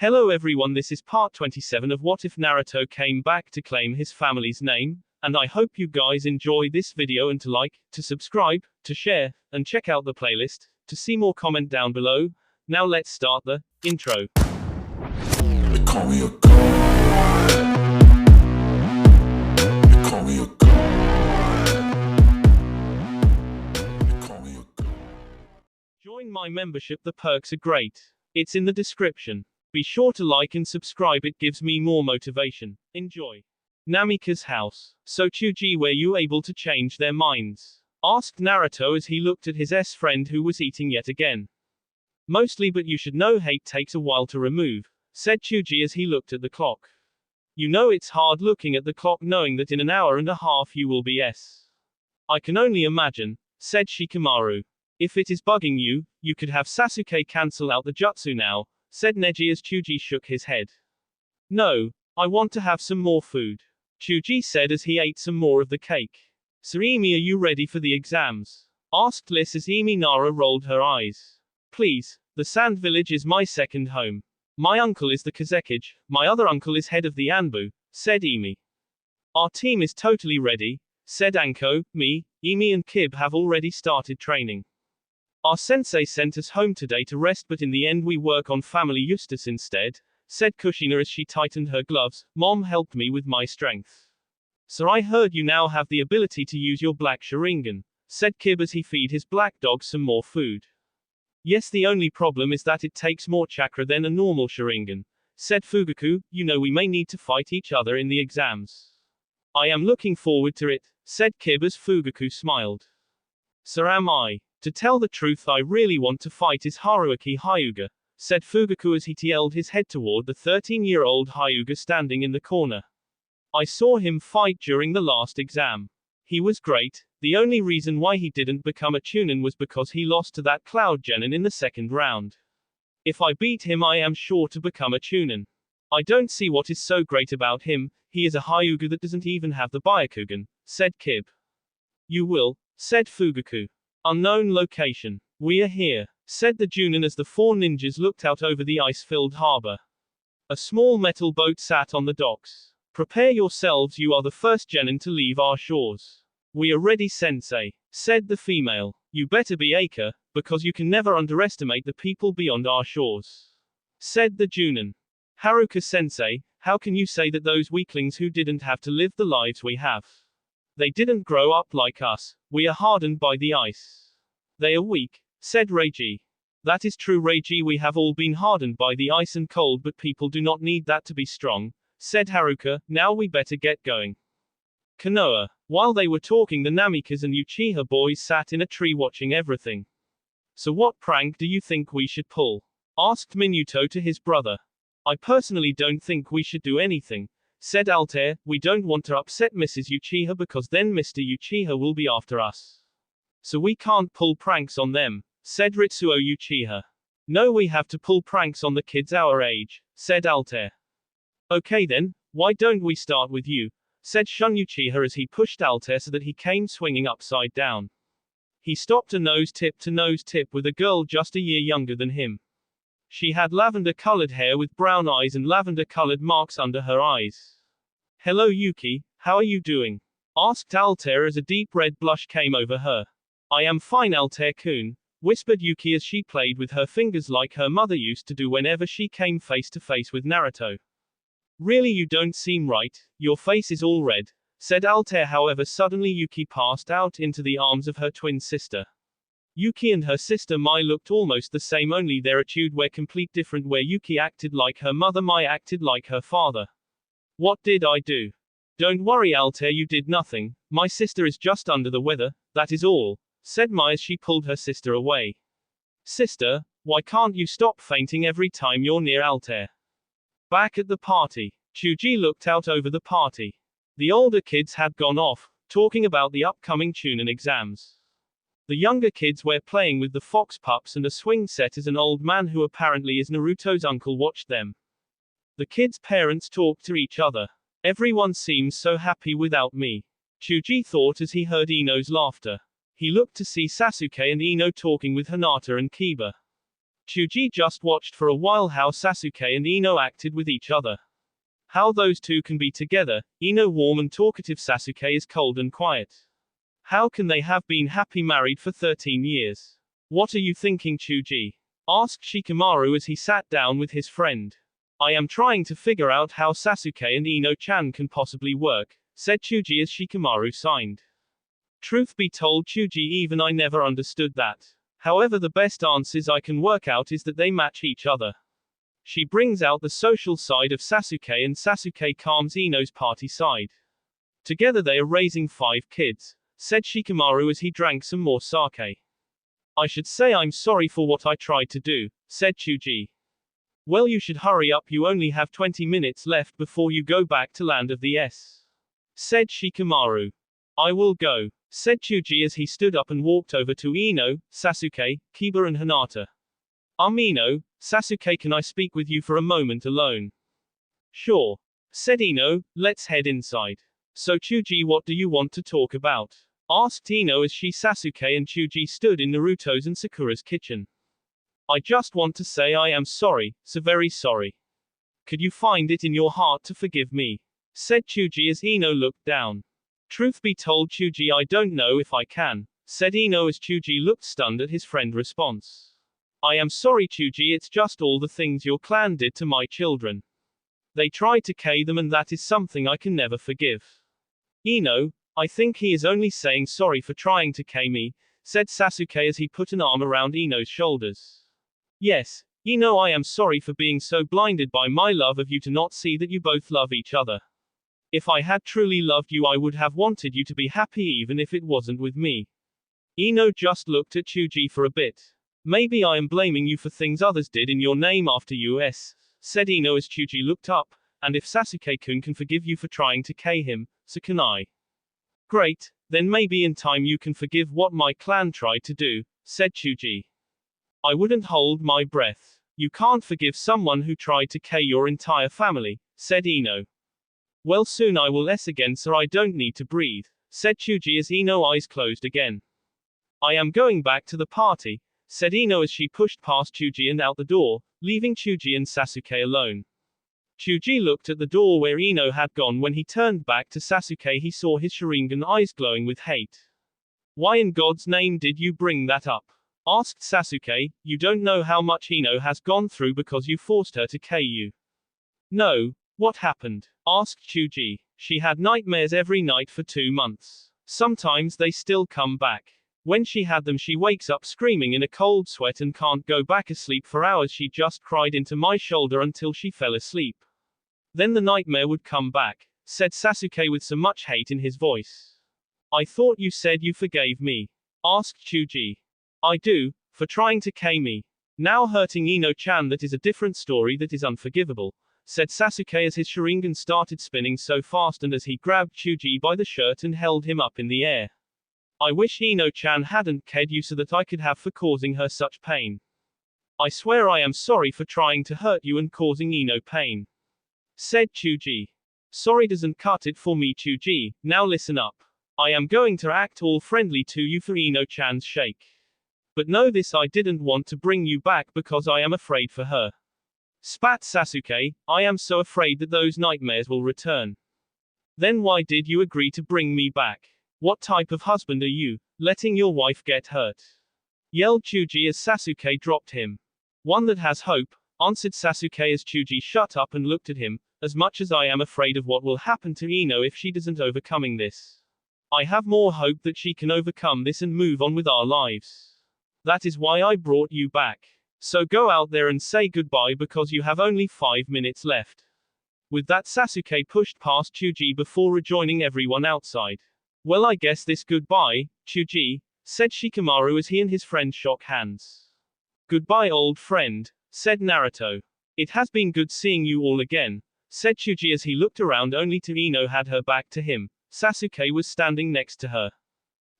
Hello everyone, this is part 27 of What If Naruto Came Back to Claim His Family's Name, and I hope you guys enjoy this video and to like, to subscribe, to share, and check out the playlist, to see more comment down below. Now let's start the intro. They call me a god. They call me a god. They call me a god. Join my membership, the perks are great. It's in the description. Be sure to like and subscribe, it gives me more motivation. Enjoy. Namika's house. So Chuji, were you able to change their minds? Asked Naruto as he looked at his friend who was eating yet again. Mostly, but you should know hate takes a while to remove, said Chuji as he looked at the clock. You know it's hard looking at the clock knowing that in an hour and a half you will be S. I can only imagine, said Shikamaru. If it is bugging you, you could have Sasuke cancel out the jutsu now, said Neji as Chuji shook his head. No, I want to have some more food, Chuji said as he ate some more of the cake. So Emi, are you ready for the exams? Asked Liz as Emi Nara rolled her eyes. Please, the Sand Village is my second home. My uncle is the Kazekage, my other uncle is head of the Anbu, said Emi. Our team is totally ready, said Anko. Me, Emi and Kib have already started training. Our sensei sent us home today to rest, but in the end we work on family Eustace instead, said Kushina as she tightened her gloves. Mom helped me with my strength. So I heard you now have the ability to use your black Sharingan, said Kib as he feed his black dog some more food. Yes, the only problem is that it takes more chakra than a normal Sharingan, said Fugaku. You know we may need to fight each other in the exams. I am looking forward to it, said Kib as Fugaku smiled. So am I. To tell the truth, I really want to fight is Haruaki Hyuga, said Fugaku as he tilted his head toward the 13-year-old Hyuga standing in the corner. I saw him fight during the last exam. He was great. The only reason why he didn't become a Chunin was because he lost to that Cloud Genin in the second round. If I beat him, I am sure to become a Chunin. I don't see what is so great about him. He is a Hyuga that doesn't even have the Byakugan, said Kib. You will, said Fugaku. Unknown location. We are here, said the Junin as the four ninjas looked out over the ice-filled harbor. A small metal boat sat on the docks. Prepare yourselves, you are the first genin to leave our shores. We are ready, sensei, said the female. You better be Aika, because you can never underestimate the people beyond our shores, said the Junin. Haruka sensei, how can you say that those weaklings who didn't have to live the lives we have? They didn't grow up like us. We are hardened by the ice. They are weak, said Reiji. That is true, Reiji, we have all been hardened by the ice and cold, but people do not need that to be strong, said Haruka. Now we better get going. Konoha. While they were talking, the Namikas and Uchiha boys sat in a tree watching everything. So what prank do you think we should pull? Asked Minuto to his brother. I personally don't think we should do anything, said Altair. We don't want to upset Mrs. Uchiha because then Mr. Uchiha will be after us. So we can't pull pranks on them, said Ritsuo Uchiha. No, we have to pull pranks on the kids our age, said Altair. Okay then, why don't we start with you, said Shun Uchiha as he pushed Altair so that he came swinging upside down. He stopped a nose tip to nose tip with a girl just a year younger than him. She had lavender-colored hair with brown eyes and lavender-colored marks under her eyes. Hello Yuki, how are you doing? Asked Altair as a deep red blush came over her. I am fine, Altair-kun, whispered Yuki as she played with her fingers like her mother used to do whenever she came face to face with Naruto. Really, you don't seem right, your face is all red, said Altair. However, suddenly Yuki passed out into the arms of her twin sister. Yuki and her sister Mai looked almost the same, only their attitude were complete different. Where Yuki acted like her mother, Mai acted like her father. What did I do? Don't worry, Altair, you did nothing. My sister is just under the weather, that is all, said Mai as she pulled her sister away. Sister, why can't you stop fainting every time you're near Altair? Back at the party, Chuji looked out over the party. The older kids had gone off, talking about the upcoming Chunin exams. The younger kids were playing with the fox pups and a swing set as an old man who apparently is Naruto's uncle watched them. The kids' parents talked to each other. Everyone seems so happy without me, Chuji thought as he heard Ino's laughter. He looked to see Sasuke and Ino talking with Hinata and Kiba. Chuji just watched for a while how Sasuke and Ino acted with each other. How those two can be together, Ino warm and talkative, Sasuke is cold and quiet. How can they have been happy married for 13 years? What are you thinking, Chuji? Asked Shikamaru as he sat down with his friend. I am trying to figure out how Sasuke and Ino-chan can possibly work, said Chuji as Shikamaru signed. Truth be told, Chuji, even I never understood that. However, the best answers I can work out is that they match each other. She brings out the social side of Sasuke and Sasuke calms Ino's party side. Together they are raising 5 kids, said Shikamaru as he drank some more sake. I should say I'm sorry for what I tried to do, said Chuji. Well, you should hurry up, you only have 20 minutes left before you go back to Land of the S, said Shikamaru. I will go, said Chuji as he stood up and walked over to Ino, Sasuke, Kiba and Hinata. Ino, Sasuke, can I speak with you for a moment alone? Sure, said Ino, let's head inside. So Chuji, what do you want to talk about? Asked Ino as Sasuke and Chuji stood in Naruto's and Sakura's kitchen. I just want to say I am sorry, so very sorry. Could you find it in your heart to forgive me? Said Chuji as Ino looked down. Truth be told, Chuji, I don't know if I can, said Ino as Chuji looked stunned at his friend's response. I am sorry, Chuji, it's just all the things your clan did to my children. They tried to kill them and that is something I can never forgive. Ino, I think he is only saying sorry for trying to kill me, said Sasuke as he put an arm around Ino's shoulders. Yes, Ino, I am sorry for being so blinded by my love of you to not see that you both love each other. If I had truly loved you, I would have wanted you to be happy even if it wasn't with me. Ino just looked at Chuji for a bit. Maybe I am blaming you for things others did in your name after us, said Ino as Chuji looked up, and if Sasuke-kun can forgive you for trying to kill him, so can I. Great, then maybe in time you can forgive what my clan tried to do, said Chuji. I wouldn't hold my breath. You can't forgive someone who tried to kill your entire family, said Ino. Well, soon I will again, so I don't need to breathe, said Chuji as Ino's eyes closed again. I am going back to the party, said Ino as she pushed past Chuji and out the door, leaving Chuji and Sasuke alone. Chuji looked at the door where Ino had gone. When he turned back to Sasuke, he saw his Sharingan eyes glowing with hate. Why in God's name did you bring that up? Asked Sasuke. You don't know how much Ino has gone through because you forced her to kill you. No. What happened? Asked Chuji. She had nightmares every night for 2 months. Sometimes they still come back. When she had them, she wakes up screaming in a cold sweat and can't go back asleep for hours. She just cried into my shoulder until she fell asleep. Then the nightmare would come back, said Sasuke with so much hate in his voice. I thought you said you forgave me. Asked Chuji. I do, for trying to kill me. Now hurting Ino-chan, that is a different story, that is unforgivable, said Sasuke as his Sharingan started spinning so fast and as he grabbed Chuji by the shirt and held him up in the air. I wish Ino-chan hadn't killed you so that I could have for causing her such pain. I swear I am sorry for trying to hurt you and causing Ino pain, said Chuji. Sorry doesn't cut it for me, Chuji. Now listen up. I am going to act all friendly to you for Ino-chan's sake. But know this, I didn't want to bring you back because I am afraid for her. Spat Sasuke. I am so afraid that those nightmares will return. Then why did you agree to bring me back? What type of husband are you, letting your wife get hurt? Yelled Chuji as Sasuke dropped him. One that has hope, answered Sasuke as Chuji shut up and looked at him. As much as I am afraid of what will happen to Ino if she doesn't overcoming this, I have more hope that she can overcome this and move on with our lives. That is why I brought you back. So go out there and say goodbye because you have only 5 minutes left. With that, Sasuke pushed past Chuji before rejoining everyone outside. Well, I guess this goodbye, Chuji, said Shikamaru as he and his friend shook hands. Goodbye, old friend, said Naruto. It has been good seeing you all again, said Chuji as he looked around only to Ino had her back to him. Sasuke was standing next to her.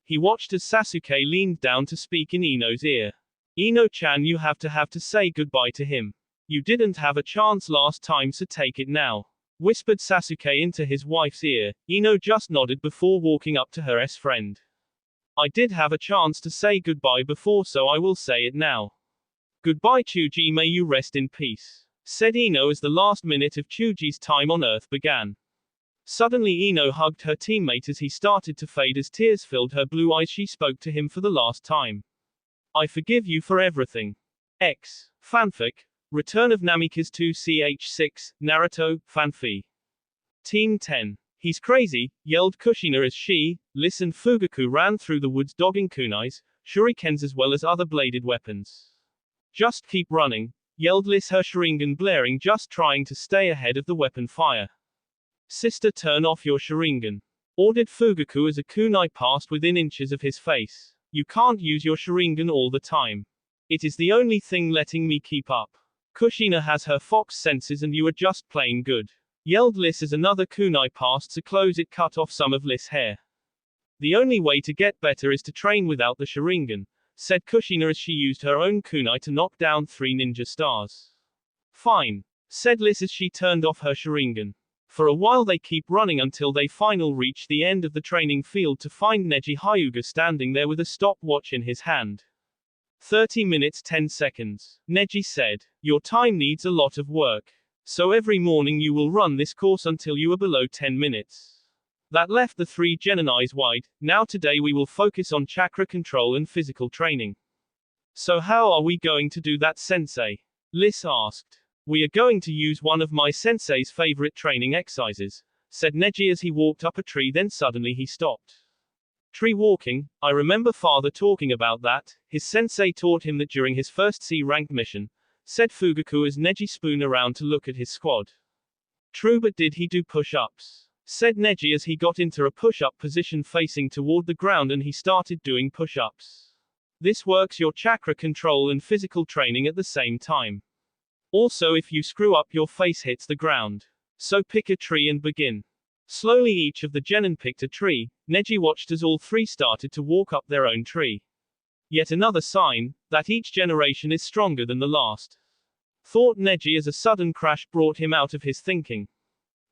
He watched as Sasuke leaned down to speak in Ino's ear. Ino-chan, you have to say goodbye to him. You didn't have a chance last time, so take it now, whispered Sasuke into his wife's ear. Ino just nodded before walking up to her friend. I did have a chance to say goodbye before, so I will say it now. Goodbye Chuji, may you rest in peace, said Ino as the last minute of Chuji's time on Earth began. Suddenly Ino hugged her teammate as he started to fade as tears filled her blue eyes. She spoke to him for the last time. I forgive you for everything. X. Fanfic. Return of Namikaze 2ch6, Naruto, fanfi. Team 10. He's crazy, yelled Kushina as she, Liz and Fugaku ran through the woods dogging kunais, shurikens as well as other bladed weapons. Just keep running, yelled Liz, her Sharingan blaring, just trying to stay ahead of the weapon fire. Sister, turn off your Sharingan, ordered Fugaku as a kunai passed within inches of his face. You can't use your Sharingan all the time. It is the only thing letting me keep up. Kushina has her fox senses and you are just plain good, yelled Liz as another kunai passed so close it cut off some of Liz's hair. The only way to get better is to train without the Sharingan, said Kushina as she used her own kunai to knock down 3 ninja stars. Fine, said Liz as she turned off her Sharingan. For a while they keep running until they finally reach the end of the training field to find Neji Hyuga standing there with a stopwatch in his hand. 30 minutes 10 seconds. Neji said, your time needs a lot of work. So every morning you will run this course until you are below 10 minutes. That left the 3 Geninais wide. Now today we will focus on chakra control and physical training. So how are we going to do that, sensei? Liz asked. We are going to use one of my sensei's favorite training exercises, said Neji as he walked up a tree. Then suddenly he stopped. Tree walking, I remember father talking about that. His sensei taught him that during his first C-rank mission, said Fugaku as Neji spun around to look at his squad. True, but did he do push-ups? Said Neji as he got into a push-up position facing toward the ground and he started doing push-ups. This works your chakra control and physical training at the same time. Also, if you screw up, your face hits the ground. So pick a tree and begin. Slowly each of the genin picked a tree. Neji watched as all 3 started to walk up their own tree. Yet another sign that each generation is stronger than the last, thought Neji as a sudden crash brought him out of his thinking.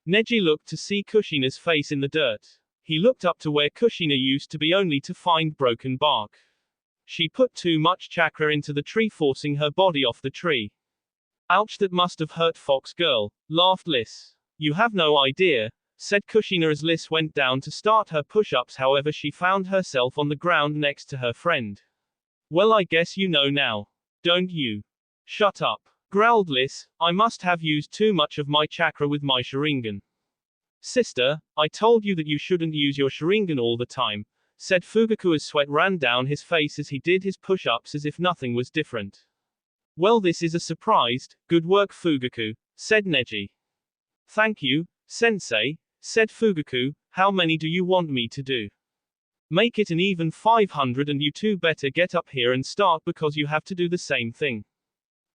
Neji looked to see Kushina's face in the dirt. He looked up to where Kushina used to be only to find broken bark. She put too much chakra into the tree, forcing her body off the tree. Ouch, that must have hurt Fox Girl, laughed Liz. You have no idea, said Kushina as Liz went down to start her push-ups. However, she found herself on the ground next to her friend. Well, I guess you know now. Don't you? Shut up, growled Liz. I must have used too much of my chakra with my Sharingan. Sister, I told you that you shouldn't use your Sharingan all the time, said Fugaku as sweat ran down his face as he did his push-ups as if nothing was different. Well, this is a surprise. Good work, Fugaku, said Neji. Thank you, sensei, said Fugaku. How many do you want me to do? Make it an even 500 and you two better get up here and start because you have to do the same thing.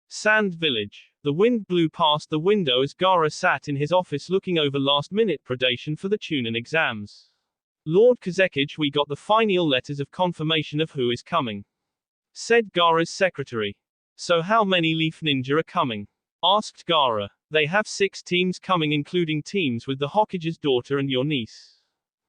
Sand Village. The wind blew past the window as Gaara sat in his office looking over last-minute predation for the Chunin exams. Lord Kazekage, we got the final letters of confirmation of who is coming, said Gaara's secretary. So how many Leaf Ninja are coming? Asked Gaara. They have 6 teams coming, including teams with the Hokage's daughter and your niece,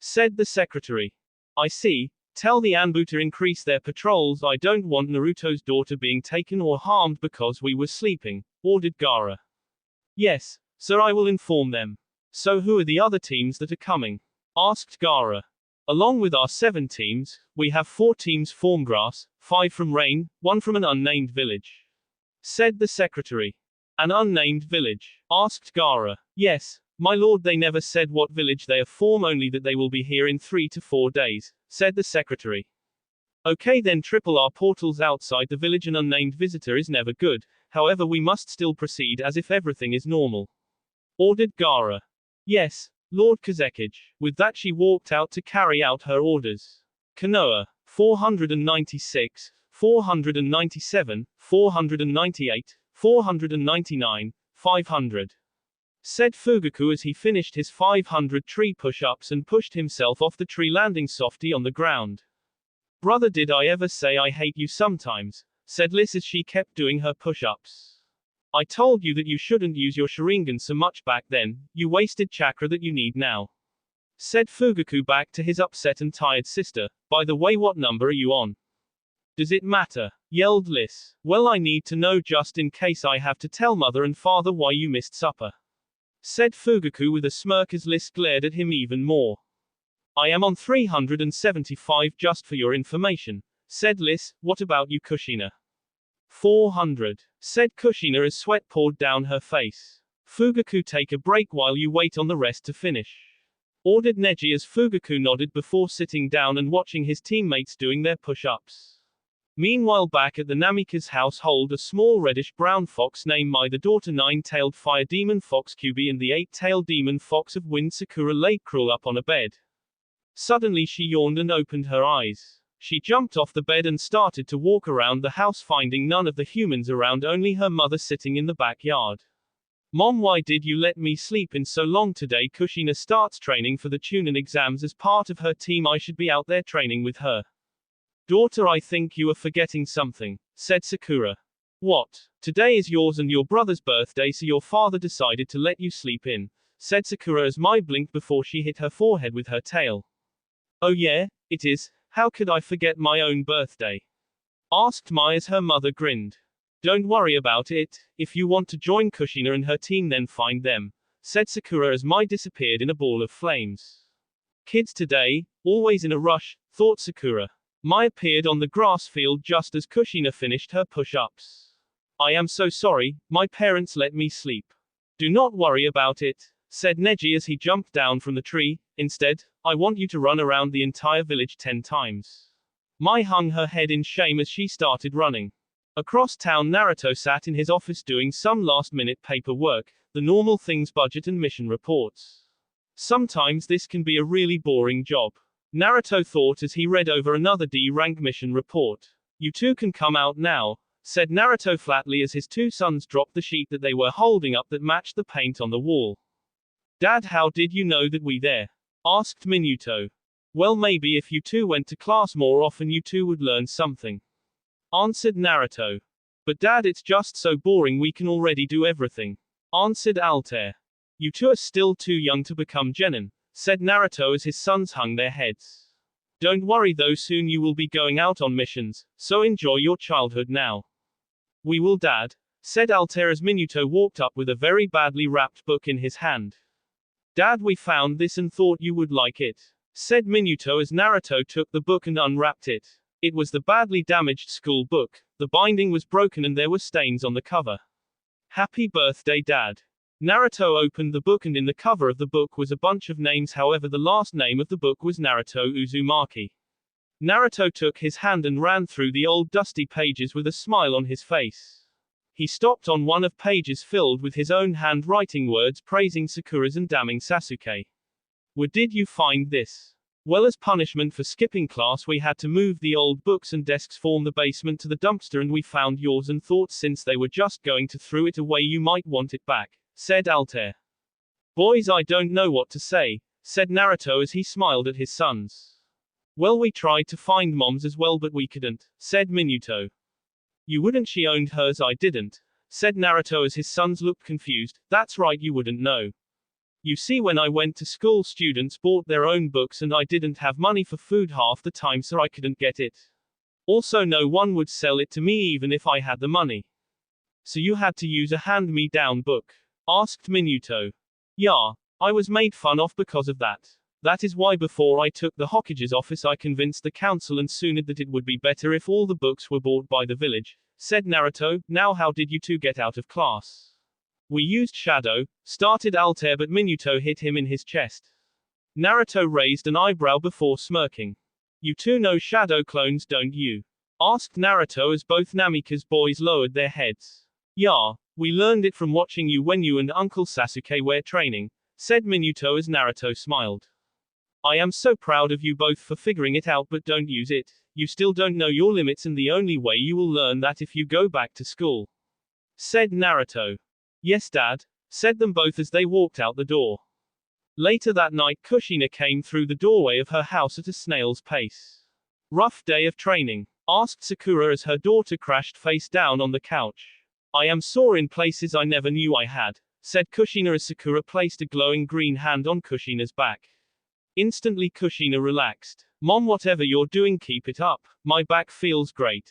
said the secretary. I see. Tell the Anbu to increase their patrols. I don't want Naruto's daughter being taken or harmed because we were sleeping, ordered Gaara. Yes, sir, I will inform them. So who are the other teams that are coming? Asked Gaara. Along with our 7 teams, we have 4 teams from grass, 5 from rain, 1 from an unnamed village, said the secretary. An unnamed village? Asked Gaara. Yes, my lord, they never said what village they are from, only that they will be here in 3 to 4 days, said the secretary. Okay then, triple R portals outside the village. An unnamed visitor is never good, however we must still proceed as if everything is normal, ordered Gaara. Yes, Lord Kazekage. With that she walked out to carry out her orders. Konoha. 496, 497, 498, 499, 500. Said Fugaku as he finished his 500 tree push-ups and pushed himself off the tree, landing softly on the ground. Brother, did I ever say I hate you sometimes? Said Liz as she kept doing her push-ups. I told you that you shouldn't use your Sharingan so much back then, you wasted chakra that you need now, said Fugaku back to his upset and tired sister. By the way, what number are you on? Does it matter? Yelled Liz. Well, I need to know just in case I have to tell mother and father why you missed supper, said Fugaku with a smirk as Liz glared at him even more. I am on 375 just for your information, said Liz. What about you, Kushina? 400, said Kushina as sweat poured down her face. Fugaku, take a break while you wait on the rest to finish, ordered Neji as Fugaku nodded before sitting down and watching his teammates doing their push-ups. Meanwhile, back at the Namika's household, a small reddish-brown fox named Mai, the daughter nine-tailed fire demon fox Kyubi, and the eight-tailed demon fox of wind Sakura lay curled up on a bed. Suddenly she yawned and opened her eyes. She jumped off the bed and started to walk around the house, finding none of the humans around, only her mother sitting in the backyard. Mom, why did you let me sleep in so long today? Kushina starts training for the Chunin exams as part of her team. I should be out there training with her. Daughter, I think you are forgetting something, said Sakura. What? Today is yours and your brother's birthday, so your father decided to let you sleep in, said Sakura as Mai blinked before she hit her forehead with her tail. Oh yeah, it is. How could I forget my own birthday? Asked Mai as her mother grinned. Don't worry about it. If you want to join Kushina and her team, then find them, said Sakura as Mai disappeared in a ball of flames. Kids today, always in a rush, thought Sakura. Mai appeared on the grass field just as Kushina finished her push-ups. I am so sorry, my parents let me sleep. Do not worry about it, said Neji as he jumped down from the tree. Instead, I want you to run around the entire village 10 times. Mai hung her head in shame as she started running. Across town, Naruto sat in his office doing some last-minute paperwork, the normal things, budget and mission reports. Sometimes this can be a really boring job, Naruto thought as he read over another D-rank mission report. You two can come out now, said Naruto flatly as his two sons dropped the sheet that they were holding up that matched the paint on the wall. Dad, how did you know that we there? Asked Minuto. Well, maybe if you two went to class more often you two would learn something, answered Naruto. But Dad, it's just so boring, we can already do everything, answered Altair. You two are still too young to become genin, said Naruto as his sons hung their heads. Don't worry though, soon you will be going out on missions, so enjoy your childhood now. We will, Dad, said Altair as Minuto walked up with a very badly wrapped book in his hand. Dad, we found this and thought you would like it, said Minuto as Naruto took the book and unwrapped it. It was the badly damaged school book. The binding was broken and there were stains on the cover. Happy birthday, Dad. Naruto opened the book and in the cover of the book was a bunch of names, however the last name of the book was Naruto Uzumaki. Naruto took his hand and ran through the old dusty pages with a smile on his face. He stopped on one of pages filled with his own handwriting words praising Sakura's and damning Sasuke. Where did you find this? Well, as punishment for skipping class we had to move the old books and desks from the basement to the dumpster and we found yours and thought since they were just going to throw it away you might want it back, said Altair. Boys, I don't know what to say, said Naruto as he smiled at his sons. Well, we tried to find Mom's as well but we couldn't, said Minuto. You wouldn't, she owned hers, I didn't, said Naruto as his sons looked confused. That's right, you wouldn't know. You see, when I went to school students bought their own books and I didn't have money for food half the time so I couldn't get it. Also no one would sell it to me even if I had the money. So you had to use a hand-me-down book? Asked Minuto. Yeah, I was made fun of because of that. That is why before I took the Hokage's office I convinced the council and Tsunade that it would be better if all the books were bought by the village, said Naruto. Now how did you two get out of class? We used shadow, started Altair but Minuto hit him in his chest. Naruto raised an eyebrow before smirking. You two know shadow clones, don't you? Asked Naruto as both Namika's boys lowered their heads. Yeah, we learned it from watching you when you and Uncle Sasuke were training, said Minuto as Naruto smiled. I am so proud of you both for figuring it out, but don't use it. You still don't know your limits and the only way you will learn that if you go back to school, said Naruto. Yes, Dad, said them both as they walked out the door. Later that night, Kushina came through the doorway of her house at a snail's pace. Rough day of training? Asked Sakura as her daughter crashed face down on the couch. I am sore in places I never knew I had, said Kushina as Sakura placed a glowing green hand on Kushina's back. Instantly Kushina relaxed. Mom, whatever you're doing, keep it up. My back feels great.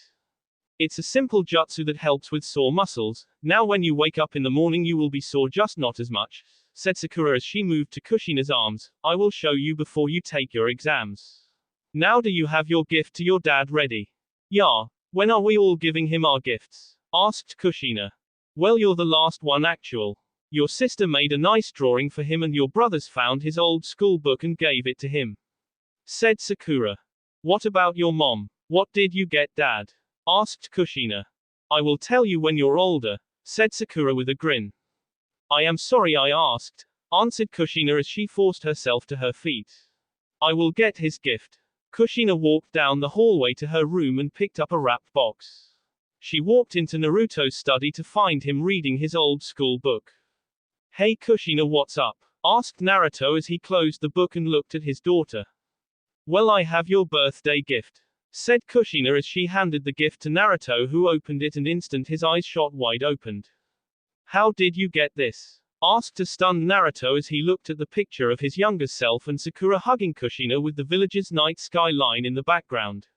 It's a simple jutsu that helps with sore muscles. Now when you wake up in the morning you will be sore, just not as much, said Sakura as she moved to Kushina's arms. I will show you before you take your exams. Now do you have your gift to your dad ready? Yeah. When are we all giving him our gifts? Asked Kushina. Well, you're the last one actual. Your sister made a nice drawing for him and your brothers found his old school book and gave it to him, said Sakura. What about your mom? What did you get, Dad? Asked Kushina. I will tell you when you're older, said Sakura with a grin. I am sorry I asked, answered Kushina as she forced herself to her feet. I will get his gift. Kushina walked down the hallway to her room and picked up a wrapped box. She walked into Naruto's study to find him reading his old school book. Hey Kushina, what's up? Asked Naruto as he closed the book and looked at his daughter. Well, I have your birthday gift, said Kushina as she handed the gift to Naruto, who opened it and instant his eyes shot wide opened. How did you get this? Asked a stunned Naruto as he looked at the picture of his younger self and Sakura hugging Kushina with the village's night skyline in the background.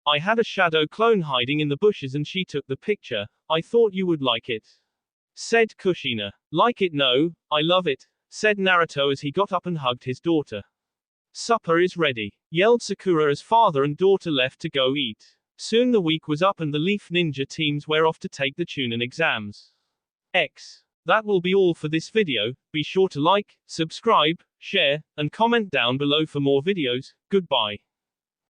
I had a shadow clone hiding in the bushes and she took the picture. I thought you would like it, said Kushina. Like it? No, I love it, said Naruto as he got up and hugged his daughter. Supper is ready, yelled Sakura as father and daughter left to go eat. Soon the week was up and the Leaf Ninja teams were off to take the Chunin exams. That will be all for this video. Be sure to like, subscribe, share, and comment down below for more videos. Goodbye.